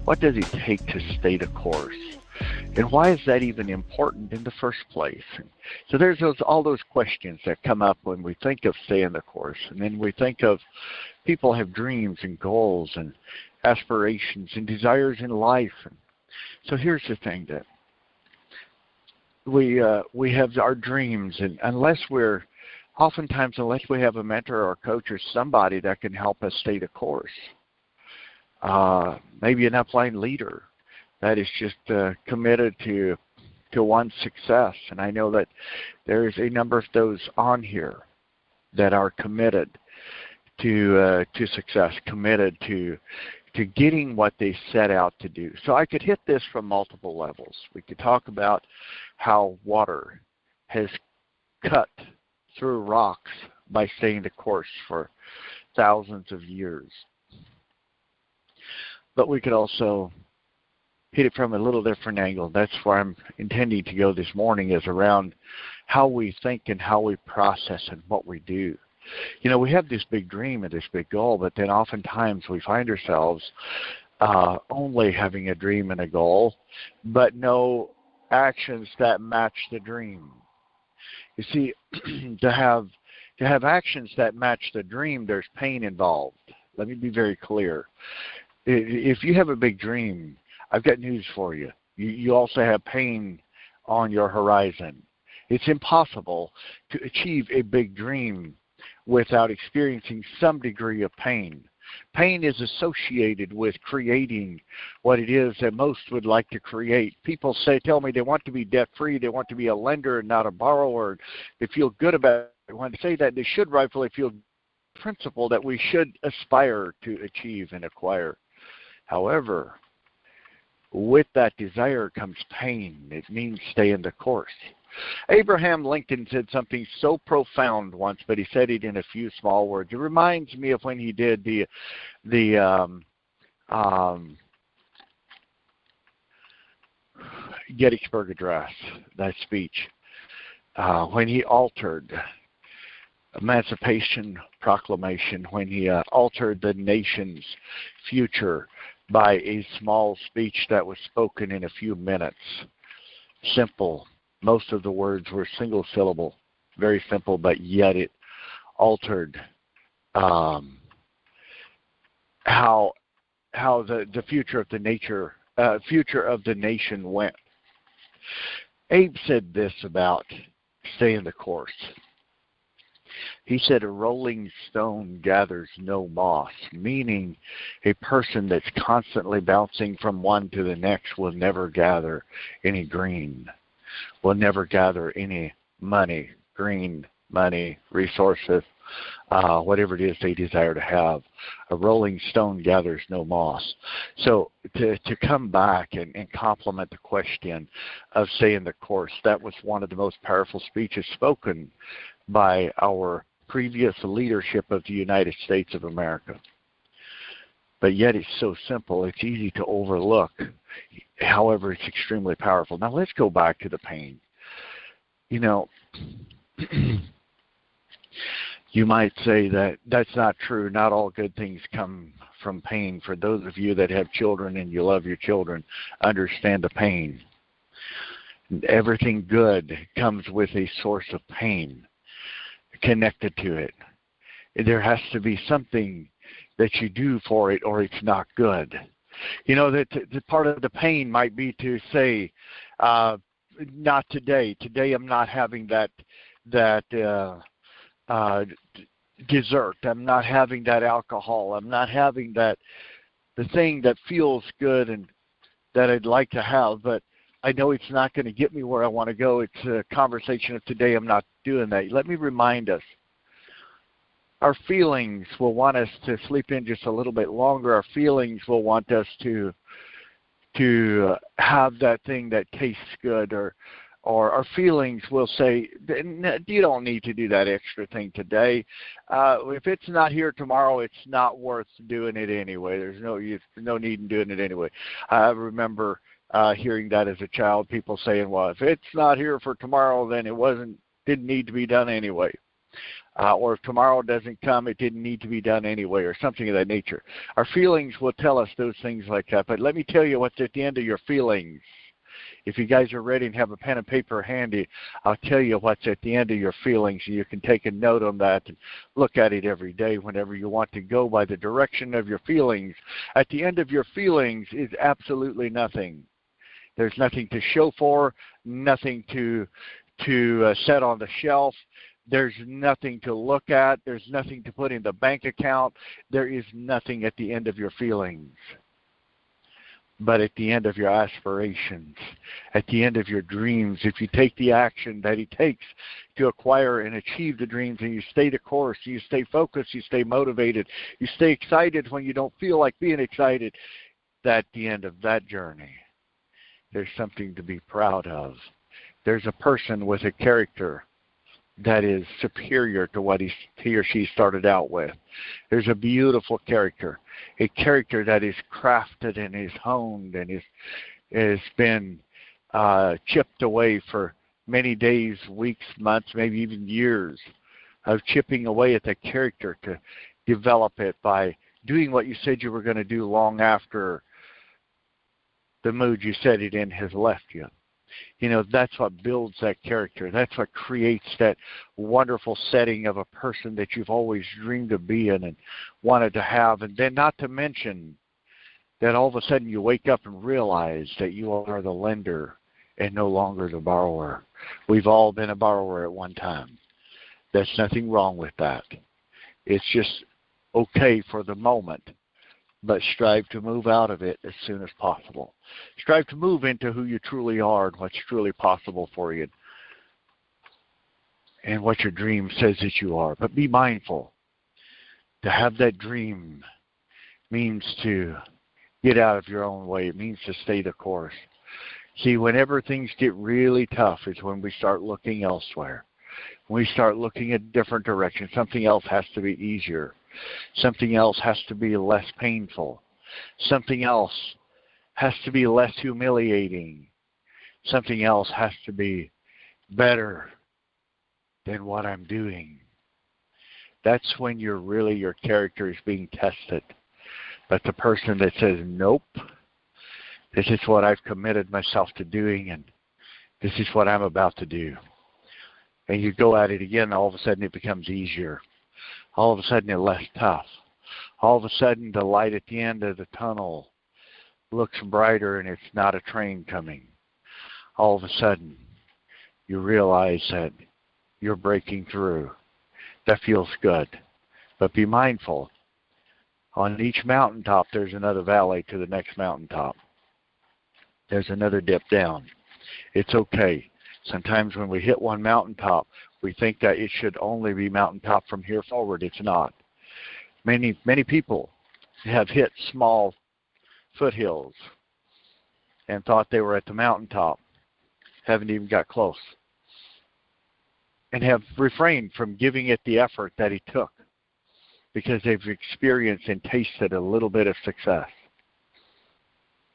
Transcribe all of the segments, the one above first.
What does it take to stay the course? And why is that even important in the first place? So there's all those questions that come up when we think of staying the course. And then we think of people have dreams and goals and aspirations and desires in life. And so here's the thing, that we have our dreams, and unless we have a mentor or a coach or somebody that can help us stay the course, maybe an upline leader that is just committed to one's success. And I know that there's a number of those on here that are committed to success, committed to getting what they set out to do. So I could hit this from multiple levels. We could talk about how water has cut through rocks by staying the course for thousands of years. But we could also hit it from a little different angle. That's where I'm intending to go this morning, is around how we think and how we process and what we do. You know, we have this big dream and this big goal, but then oftentimes we find ourselves only having a dream and a goal, but no actions that match the dream. You see, to have actions that match the dream, there's pain involved. Let me be very clear. If you have a big dream, I've got news for you. You also have pain on your horizon. It's impossible to achieve a big dream without experiencing some degree of pain. Pain is associated with creating what it is that most would like to create. People tell me they want to be debt-free, they want to be a lender and not a borrower. They feel good about it. When they say that, they should rightfully feel the principle that we should aspire to achieve and acquire. However, with that desire comes pain. It means staying the course. Abraham Lincoln said something so profound once, but he said it in a few small words. It reminds me of when he did the Gettysburg Address, that speech, when he altered Emancipation Proclamation, when he altered the nation's future by a small speech that was spoken in a few minutes. Simple. Most of the words were single syllable, very simple, but yet it altered how the future of the nation went. Abe said this about staying the course. He said, a rolling stone gathers no moss, meaning a person that's constantly bouncing from one to the next will never gather any green, will never gather any money, green money, resources, whatever it is they desire to have. A rolling stone gathers no moss. So to come back and complement the question of staying the course, that was one of the most powerful speeches spoken by our previous leadership of the United States of America. But yet it's so simple, it's easy to overlook. However, it's extremely powerful. Now let's go back to the pain. You know, you might say that that's not true. Not all good things come from pain. For those of you that have children and you love your children, understand the pain. Everything good comes with a source of pain connected to it. There has to be something that you do for it, or it's not good. You know, that the part of the pain might be to say, not today. Today I'm not having that dessert. I'm not having that alcohol. I'm not having the thing that feels good and that I'd like to have, but I know it's not going to get me where I want to go. It's a conversation of today I'm not doing that. Let me remind us, our feelings will want us to sleep in just a little bit longer. Our feelings will want us to have that thing that tastes good, or our feelings will say, you don't need to do that extra thing today. If it's not here tomorrow, it's not worth doing it anyway. There's no need in doing it anyway. I remember hearing that as a child, people saying, well, if it's not here for tomorrow, then it didn't need to be done anyway. or if tomorrow doesn't come, it didn't need to be done anyway, or something of that nature. Our feelings will tell us those things like that. But let me tell you what's at the end of your feelings. If you guys are ready and have a pen and paper handy, I'll tell you what's at the end of your feelings. You can take a note on that and look at it every day whenever you want to go by the direction of your feelings. At the end of your feelings is absolutely nothing. There's nothing to show for, nothing to set on the shelf. There's nothing to look at. There's nothing to put in the bank account. There is nothing at the end of your feelings. But at the end of your aspirations, at the end of your dreams, if you take the action that it takes to acquire and achieve the dreams, and you stay the course, you stay focused, you stay motivated, you stay excited when you don't feel like being excited, at the end of that journey, there's something to be proud of. There's a person with a character that is superior to what he or she started out with. There's a beautiful character, a character that is crafted and is honed and has been chipped away for many days, weeks, months, maybe even years of chipping away at that character to develop it by doing what you said you were going to do long after the mood you said it in has left you. You know, that's what builds that character. That's what creates that wonderful setting of a person that you've always dreamed of being and wanted to have. And then not to mention that all of a sudden you wake up and realize that you are the lender and no longer the borrower. We've all been a borrower at one time. There's nothing wrong with that. It's just okay for the moment. But strive to move out of it as soon as possible. Strive to move into who you truly are and what's truly possible for you and what your dream says that you are. But be mindful. To have that dream means to get out of your own way. It means to stay the course. See, whenever things get really tough is when we start looking elsewhere. When we start looking at different directions, something else has to be easier. Something else has to be less painful. Something else has to be less humiliating. Something else has to be better than what I'm doing. That's when your character is being tested. But the person that says, nope, this is what I've committed myself to doing, and this is what I'm about to do. And you go at it again, all of a sudden it becomes easier. All of a sudden it's less tough. All of a sudden the light at the end of the tunnel looks brighter and it's not a train coming. All of a sudden you realize that you're breaking through. That feels good. But be mindful. On each mountaintop there's another valley to the next mountaintop. There's another dip down. It's okay. Sometimes when we hit one mountaintop, we think that it should only be mountaintop from here forward. It's not. Many people have hit small foothills and thought they were at the mountaintop, haven't even got close, and have refrained from giving it the effort that it took because they've experienced and tasted a little bit of success.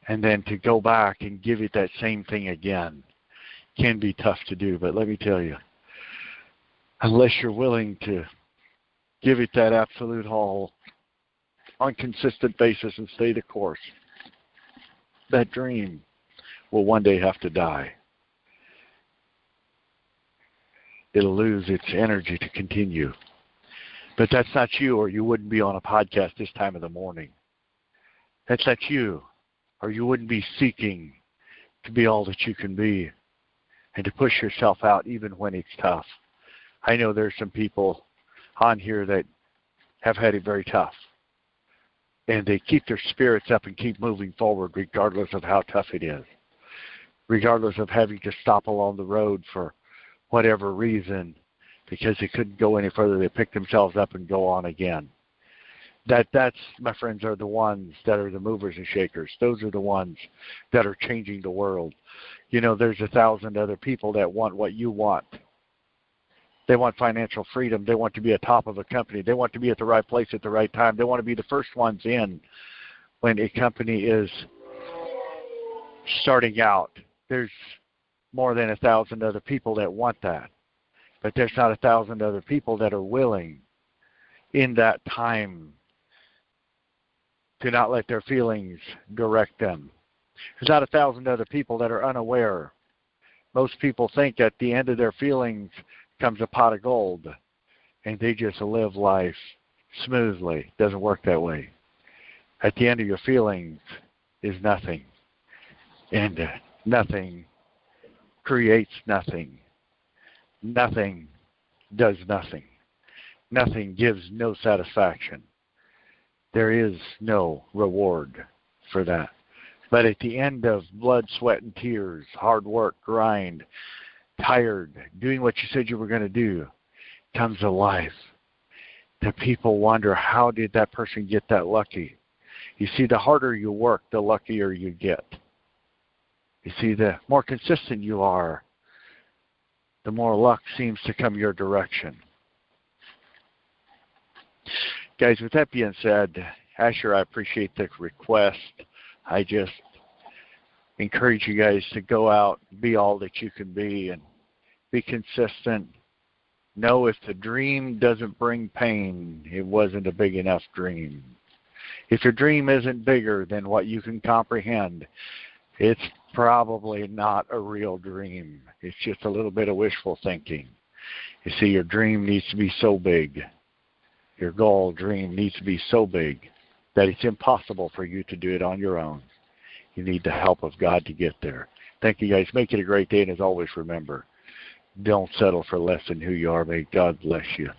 And then to go back and give it that same thing again can be tough to do. But let me tell you, unless you're willing to give it that absolute haul on a consistent basis and stay the course, that dream will one day have to die. It'll lose its energy to continue. But that's not you, or you wouldn't be on a podcast this time of the morning. That's not you, or you wouldn't be seeking to be all that you can be and to push yourself out even when it's tough. I know there's some people on here that have had it very tough. And they keep their spirits up and keep moving forward regardless of how tough it is. Regardless of having to stop along the road for whatever reason because they couldn't go any further. They pick themselves up and go on again. That's, my friends, are the ones that are the movers and shakers. Those are the ones that are changing the world. You know, there's 1,000 other people that want what you want. They want financial freedom. They want to be at top of a company. They want to be at the right place at the right time. They want to be the first ones in when a company is starting out. There's more than 1,000 other people that want that. But there's not 1,000 other people that are willing in that time to not let their feelings direct them. There's not 1,000 other people that are unaware. Most people think at the end of their feelings comes a pot of gold, and they just live life smoothly. It doesn't work that way. At the end of your feelings is nothing. And nothing creates nothing. Nothing does nothing. Nothing gives no satisfaction. There is no reward for that. But at the end of blood, sweat, and tears, hard work, grind, tired, doing what you said you were going to do, comes a life. The people wonder, how did that person get that lucky? You see, the harder you work, the luckier you get. You see, the more consistent you are, the more luck seems to come your direction. Guys, with that being said, Asher, I appreciate the request. I just encourage you guys to go out, be all that you can be, and be consistent. Know if the dream doesn't bring pain, it wasn't a big enough dream. If your dream isn't bigger than what you can comprehend, it's probably not a real dream. It's just a little bit of wishful thinking. You see, your dream needs to be so big. Your goal, dream needs to be so big that it's impossible for you to do it on your own. You need the help of God to get there. Thank you, guys. Make it a great day, and as always, remember, don't settle for less than who you are. May God bless you.